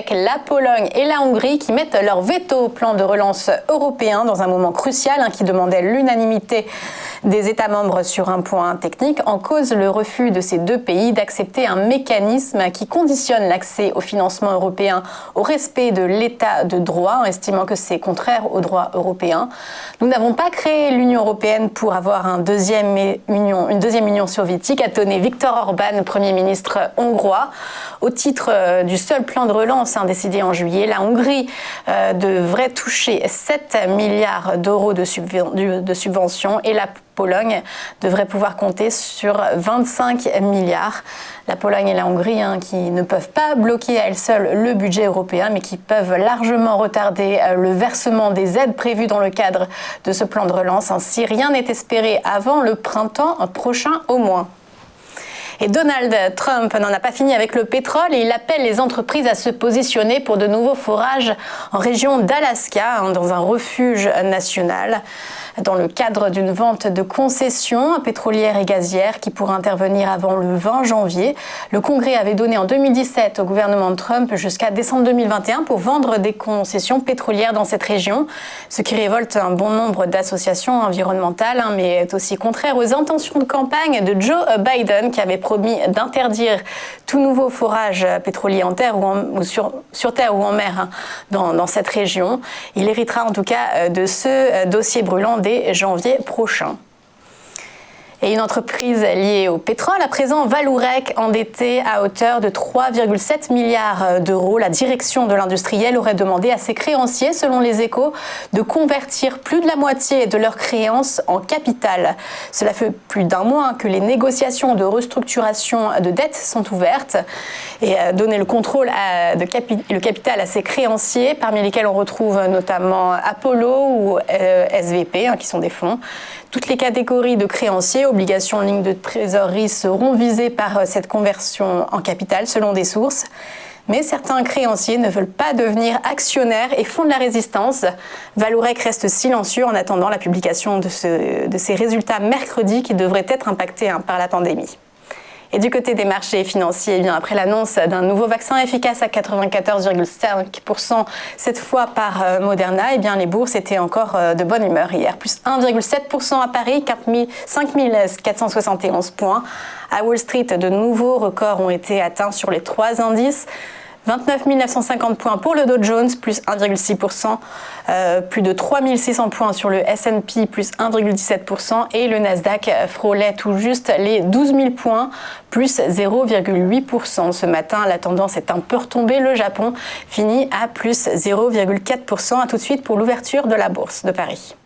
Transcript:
avec la Pologne et la Hongrie qui mettent leur veto au plan de relance européen dans un moment crucial qui demandait l'unanimité des États membres sur un point technique. En cause, le refus de ces deux pays d'accepter un mécanisme qui conditionne l'accès au financement européen au respect de l'état de droit, estimant que c'est contraire au droit européen. Nous n'avons pas créé l'Union européenne pour avoir une deuxième union soviétique, a tonné Viktor Orban, Premier ministre hongrois. Au titre du seul plan de relance décidé en juillet, la Hongrie devrait toucher 7 milliards d'euros de subventions et la Pologne devrait pouvoir compter sur 25 milliards. La Pologne et la Hongrie qui ne peuvent pas bloquer à elles seules le budget européen, mais qui peuvent largement retarder le versement des aides prévues dans le cadre de ce plan de relance. Ainsi, rien n'est espéré avant le printemps prochain au moins. Et Donald Trump n'en a pas fini avec le pétrole et il appelle les entreprises à se positionner pour de nouveaux forages en région d'Alaska, dans un refuge national. Dans le cadre d'une vente de concessions pétrolières et gazières qui pourrait intervenir avant le 20 janvier. Le Congrès avait donné en 2017 au gouvernement de Trump jusqu'à décembre 2021 pour vendre des concessions pétrolières dans cette région, ce qui révolte un bon nombre d'associations environnementales, mais est aussi contraire aux intentions de campagne de Joe Biden qui avait promis d'interdire tout nouveau forage pétrolier en terre ou sur terre ou en mer dans cette région. Il héritera en tout cas de ce dossier brûlant dès janvier prochain. Et une entreprise liée au pétrole, à présent Vallourec, endettée à hauteur de 3,7 milliards d'euros. La direction de l'industriel aurait demandé à ses créanciers, selon les Échos, de convertir plus de la moitié de leurs créances en capital. Cela fait plus d'un mois que les négociations de restructuration de dettes sont ouvertes et donner le contrôle le capital à ses créanciers, parmi lesquels on retrouve notamment Apollo ou SVP, qui sont des fonds. Toutes les catégories de créanciers, obligations en ligne de trésorerie seront visées par cette conversion en capital selon des sources. Mais certains créanciers ne veulent pas devenir actionnaires et font de la résistance. Vallourec reste silencieux en attendant la publication de ces résultats mercredi qui devraient être impactés par la pandémie. Et du côté des marchés financiers, après l'annonce d'un nouveau vaccin efficace à 94,5%, cette fois par Moderna, les bourses étaient encore de bonne humeur hier. Plus 1,7% à Paris, 5471 points. À Wall Street, de nouveaux records ont été atteints sur les trois indices. 29 950 points pour le Dow Jones, plus 1,6%, plus de 3 600 points sur le S&P, plus 1,17%, et le Nasdaq frôlait tout juste les 12 000 points, plus 0,8%. Ce matin, la tendance est un peu retombée. Le Japon finit à plus 0,4%. À tout de suite pour l'ouverture de la bourse de Paris.